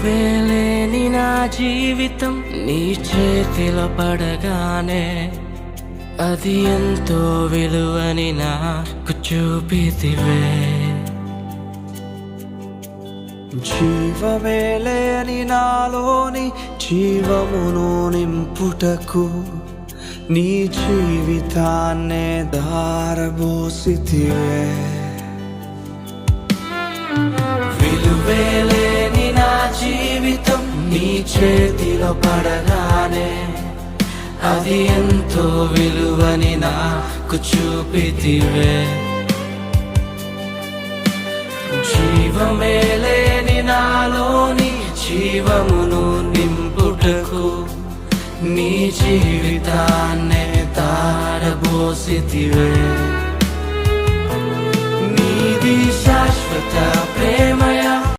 విలువేలేని నా జీవితం నీ చేతిలో పడగానే అది ఎంతో విలువని నాకు చూపితివే. జీవమే లేని నాలోని జీవమును నింపుటకు నీ జీవితాన్నే దారబోసితివే. విలువేలేని నా జీవితం నీ చేతిలో పడగానే అది ఎంతో విలువని నాకు చూపితివే. జీవమే లేని నాలోని జీవమును నింపుటకు నీ జీవితాన్నే దారబోసితివే. నీది శాశ్వత ప్రేమ